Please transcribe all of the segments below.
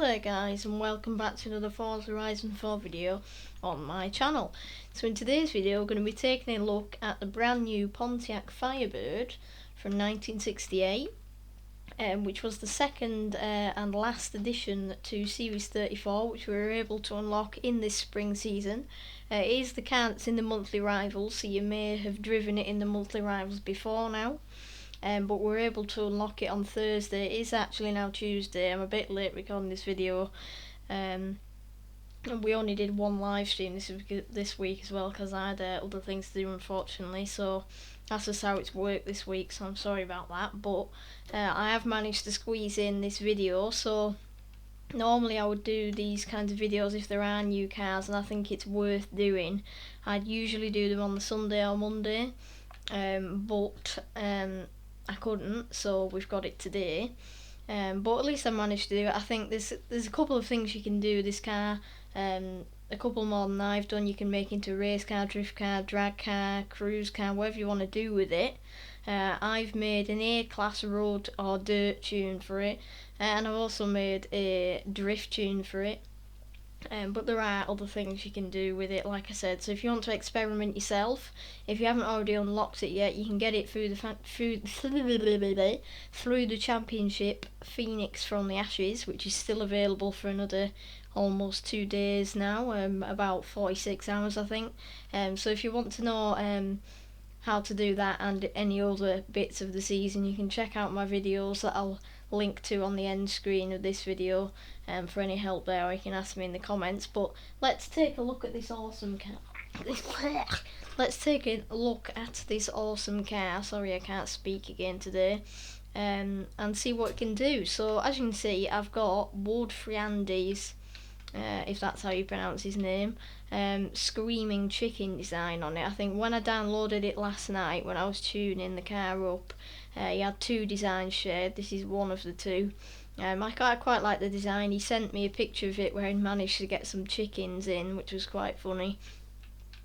there guys, and welcome back to another Forza Horizon 4 video on my channel. So in today's video we're going to be taking a look at the brand new Pontiac Firebird from 1968, which was the second and last addition to Series 34, which we were able to unlock in this spring season. It is the car that's in the monthly rivals, so you may have driven it in the monthly rivals before now. But we're able to unlock it on Thursday. It is actually now Tuesday. I'm a bit late recording this video, and we only did one live stream this week as well because I had other things to do, unfortunately. So that's just how it's worked this week, so I'm sorry about that. But I have managed to squeeze in this video. So normally I would do these kinds of videos if there are new cars and I think it's worth doing. I'd usually do them on the Sunday or Monday, but I couldn't, so we've got it today. But at least I managed to do it. I think there's a couple of things you can do with this car, a couple more than I've done. You can make into a race car, drift car, drag car, cruise car, whatever you want to do with it. I've made an A-class road or dirt tune for it, and I've also made a drift tune for it. But there are other things you can do with it, like I said. So if you want to experiment yourself, if you haven't already unlocked it yet, you can get it through the championship Phoenix from the Ashes, which is still available for another almost 2 days now, about 46 hours I think. So if you want to know how to do that and any other bits of the season, you can check out my videos that I'll link to on the end screen of this video. For any help there, or you can ask me in the comments. But let's take a look at this awesome car. Let's take a look at this awesome car. Sorry, I can't speak again today. And see what it can do. So as you can see, I've got Wood Friandy's, if that's how you pronounce his name, Screaming Chicken design on it. I think when I downloaded it last night, when I was tuning the car up, he had two designs shared. This is one of the two. I quite like the design. He sent me a picture of it where he managed to get some chickens in, which was quite funny.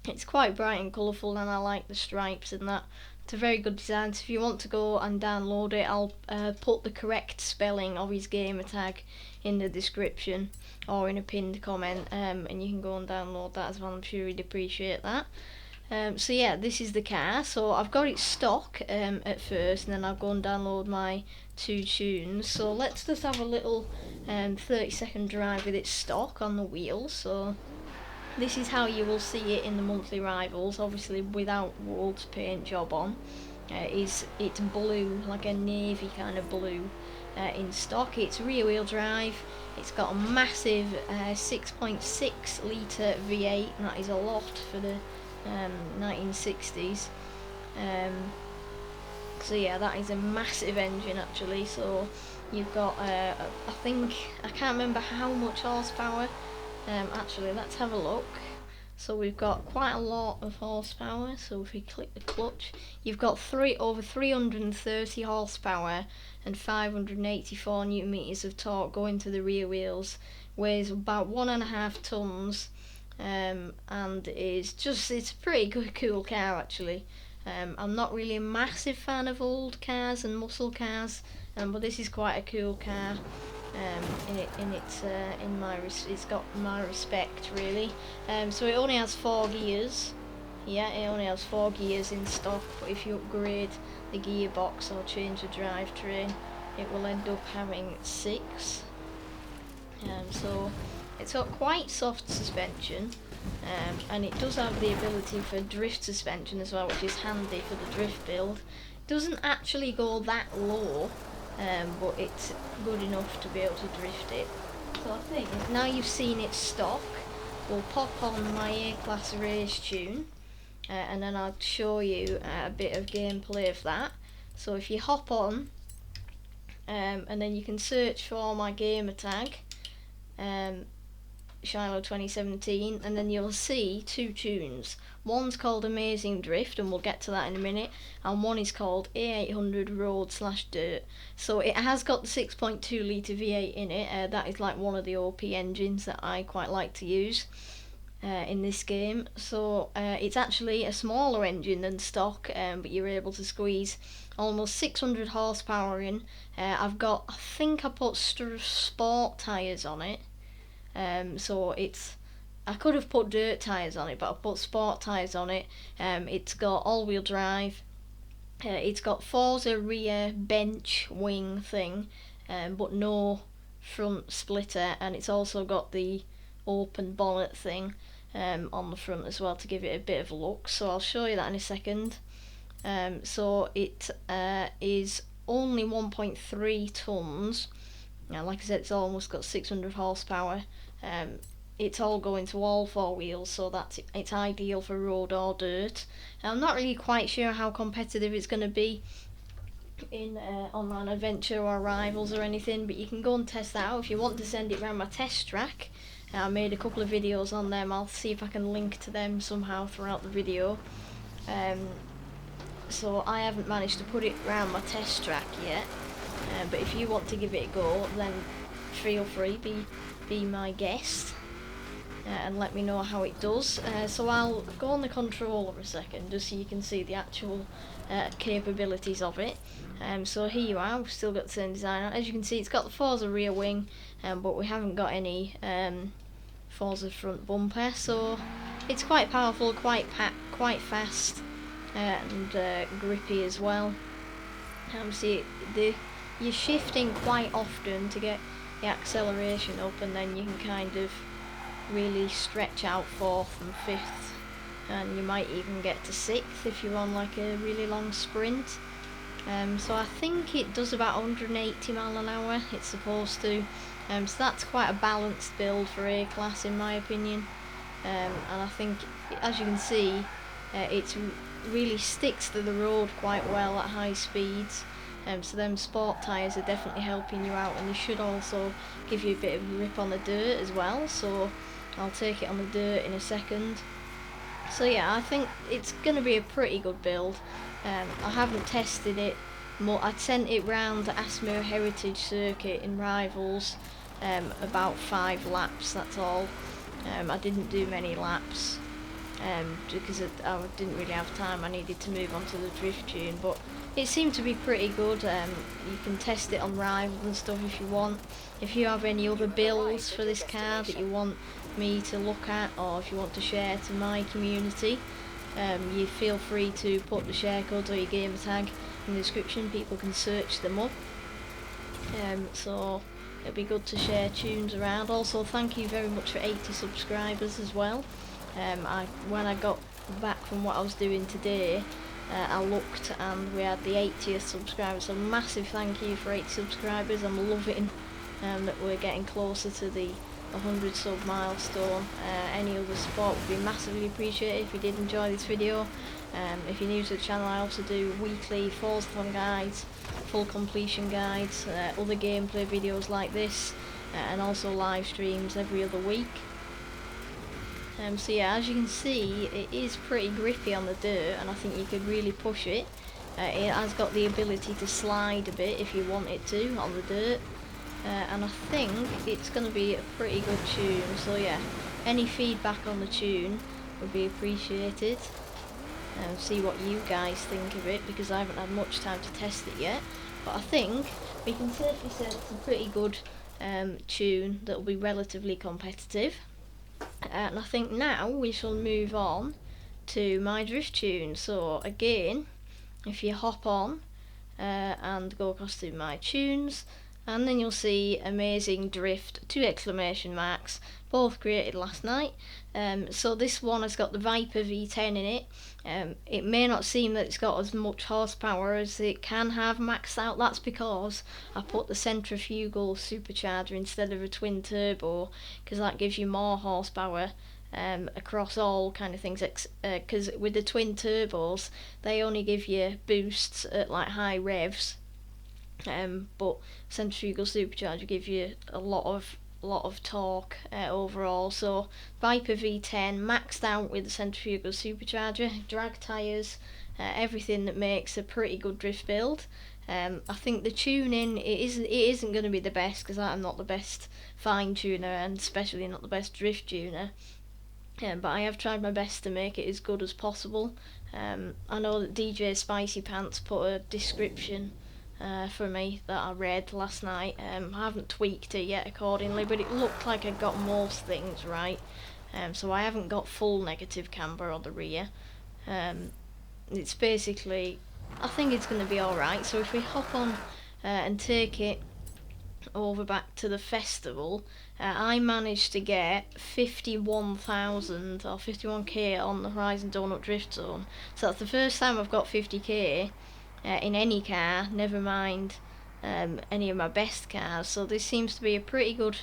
It's quite bright and colourful, and I like the stripes and that. It's a very good design. So if you want to go and download it, I'll put the correct spelling of his gamertag in the description or in a pinned comment, and you can go and download that as well. I'm sure he'd appreciate that. So yeah, this is the car. So I've got it stock at first, and then I'll go and download my two tunes. So let's just have a little 30-second drive with it stock on the wheels. So this is how you will see it in the monthly rivals, obviously without Wood's paint job on. It's blue, like a navy kind of blue in stock. It's rear wheel drive. It's got a massive 6.6 litre V8, and that is a lot for the 1960s. So yeah, that is a massive engine actually. So you've got I think, I can't remember how much horsepower. Actually, let's have a look. So we've got quite a lot of horsepower. So if we click the clutch, you've got over 330 horsepower and 584 newton meters of torque going to the rear wheels. Weighs about 1.5 tons. And it's a pretty good, cool car actually. I'm not really a massive fan of old cars and muscle cars, but this is quite a cool car. It's got my respect really. So it only has 4 gears. Yeah, it only has 4 gears in stock, but if you upgrade the gearbox or change the drivetrain, it will end up having 6. So it's got quite soft suspension, and it does have the ability for drift suspension as well, which is handy for the drift build. It doesn't actually go that low, but it's good enough to be able to drift it. So I think now you've seen it stock, we'll pop on my A-class race tune, and then I'll show you a bit of gameplay of that. So if you hop on, and then you can search for my gamertag, Shylo 2017, and then you'll see 2 tunes. One's called Amazing Drift, and we'll get to that in a minute, and one is called A800 Road/Dirt. So it has got the 6.2 litre V8 in it. That is like one of the OP engines that I quite like to use. in this game. So it's actually a smaller engine than stock, but you're able to squeeze almost 600 horsepower in. I think I put sport tyres on it, so I could have put dirt tyres on it, but I put sport tyres on it. It's got all-wheel drive. It's got Forza rear bench wing thing, but no front splitter, and it's also got the open bonnet thing on the front as well to give it a bit of a look. So I'll show you that in a second. So it is only 1.3 tons. Now, like I said, it's almost got 600 horsepower. It's all going to all four wheels, so it's ideal for road or dirt. I'm not really quite sure how competitive it's going to be in online adventure or rivals or anything, but you can go and test that out if you want to send it around my test track. I made a couple of videos on them. I'll see if I can link to them somehow throughout the video. So I haven't managed to put it around my test track yet, but if you want to give it a go, then feel free, be my guest, and let me know how it does. So I'll go on the controller a second just so you can see the actual capabilities of it. So here you are, we've still got the same design. As you can see, it's got the Forza rear wing, but we haven't got any Forza front bumper, so it's quite powerful, quite fast, and grippy as well. See, you're shifting quite often to get the acceleration up, and then you can kind of really stretch out fourth and fifth, and you might even get to sixth if you're on like a really long sprint. So I think it does about 180 mile an hour, it's supposed to. So that's quite a balanced build for A-Class in my opinion. And I think, as you can see, it really sticks to the road quite well at high speeds. So them sport tyres are definitely helping you out, and they should also give you a bit of grip on the dirt as well. So I'll take it on the dirt in a second. So yeah, I think it's going to be a pretty good build. I haven't tested it more. I'd sent it round the Asmere Heritage Circuit in Rivals, about 5 laps, that's all. I didn't do many laps because I didn't really have time. I needed to move on to the drift tune, but it seemed to be pretty good. You can test it on Rivals and stuff if you want. If you have any other builds for this car that you want me to look at, or if you want to share to my community, you feel free to put the share code or your gamertag in the description. People can search them up. So it'll be good to share tunes around. Also, thank you very much for 80 subscribers as well. When I got back from what I was doing today, I looked and we had the 80th subscriber, so massive thank you for 80 subscribers. I'm loving that we're getting closer to the 100 sub milestone. Any other support would be massively appreciated if you did enjoy this video. If you're new to the channel, I also do weekly Forza guides, full completion guides, other gameplay videos like this, and also live streams every other week. So yeah, as you can see, it is pretty grippy on the dirt, and I think you could really push it. It has got the ability to slide a bit if you want it to on the dirt. And I think it's going to be a pretty good tune, so yeah, any feedback on the tune would be appreciated. See what you guys think of it, because I haven't had much time to test it yet, but I think we can safely say it's a pretty good tune that will be relatively competitive. And I think now we shall move on to my drift tune. So again, if you hop on and go across to my tunes, and then you'll see Amazing Drift, 2 exclamation marks, both created last night. So this one has got the Viper V10 in it. It may not seem that it's got as much horsepower as it can have maxed out. That's because I put the centrifugal supercharger instead of a twin turbo, because that gives you more horsepower across all kind of things, because with the twin turbos they only give you boosts at like high revs, but centrifugal supercharger give you a lot of torque overall. So Viper V10 maxed out with the centrifugal supercharger, drag tyres, everything that makes a pretty good drift build. I think the tuning, it isn't going to be the best, because I'm not the best fine tuner, and especially not the best drift tuner. but I have tried my best to make it as good as possible. I know that DJ Spicy Pants put a description for me that I read last night. I haven't tweaked it yet accordingly, but it looked like I got most things right. So I haven't got full negative camber on the rear. It's basically, I think it's going to be alright. So if we hop on and take it over back to the festival, I managed to get 51,000 or 51k on the Horizon Donut Drift Zone. So that's the first time I've got 50k in any car, never mind any of my best cars. So this seems to be a pretty good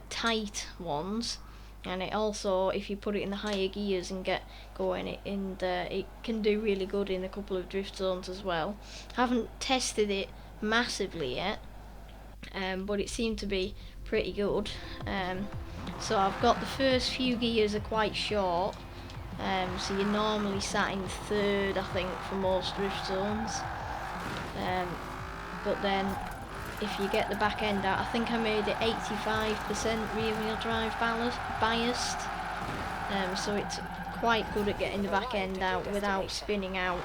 tight ones. And it also, if you put it in the higher gears and get going, it can do really good in a couple of drift zones as well. Haven't tested it massively yet, but it seemed to be pretty good. So I've got the first few gears are quite short, so you're normally sat in third, I think, for most drift zones. But then if you get the back end out, I think I made it 85% rear wheel drive biased, so it's quite good at getting the back end out without spinning out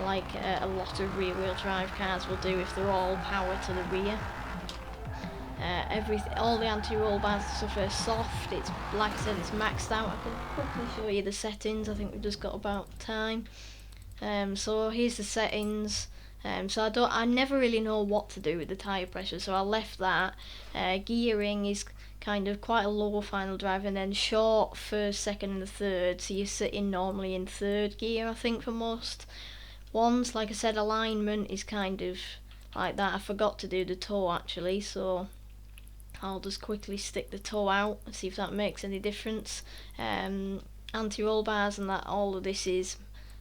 like a lot of rear wheel drive cars will do if they're all power to the rear. All the anti-roll bars and stuff are soft. It's, like I said, it's maxed out. I can quickly show you the settings. I think we've just got about time. So here's the settings. So I never really know what to do with the tyre pressure, so I left that. Gearing is kind of quite a low final drive, and then short first, second and the third, so you're sitting normally in third gear, I think, for most ones. Like I said, alignment is kind of like that. I forgot to do the toe actually, so I'll just quickly stick the toe out and see if that makes any difference. Anti-roll bars and that, all of this is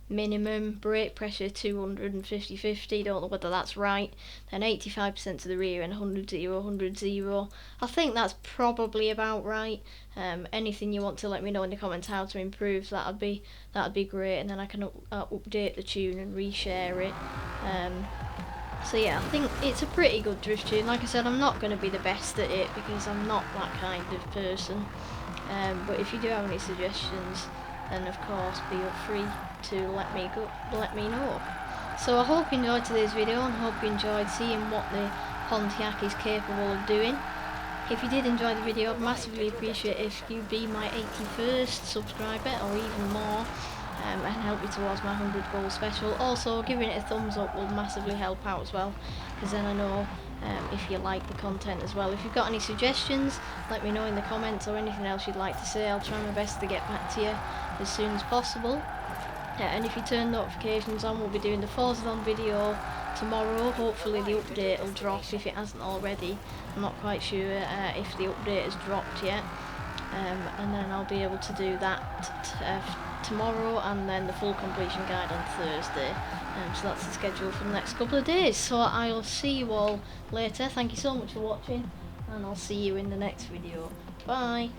minimum. Brake pressure 250/50, don't know whether that's right. Then 85% to the rear and 100/0, 100/0. I think that's probably about right. Anything you want to let me know in the comments how to improve, that'd be great, and then I can update the tune and reshare it. So yeah, I think it's a pretty good drift tune. Like I said, I'm not going to be the best at it because I'm not that kind of person. But if you do have any suggestions, then of course be free to let me know. So I hope you enjoyed today's video and hope you enjoyed seeing what the Pontiac is capable of doing. If you did enjoy the video, I'd massively appreciate if you'd be my 81st subscriber or even more, and help me towards my 100 goal special. Also, giving it a thumbs up will massively help out as well, because then I know if you like the content as well. If you've got any suggestions, let me know in the comments, or anything else you'd like to say. I'll try my best to get back to you as soon as possible. And if you turn notifications on, we'll be doing the Forza video tomorrow. Hopefully the update will drop if it hasn't already. I'm not quite sure if the update has dropped yet. And then I'll be able to do that tomorrow, and then the full completion guide on Thursday. So that's the schedule for the next couple of days. So I'll see you all later. Thank you so much for watching, and I'll see you in the next video. Bye.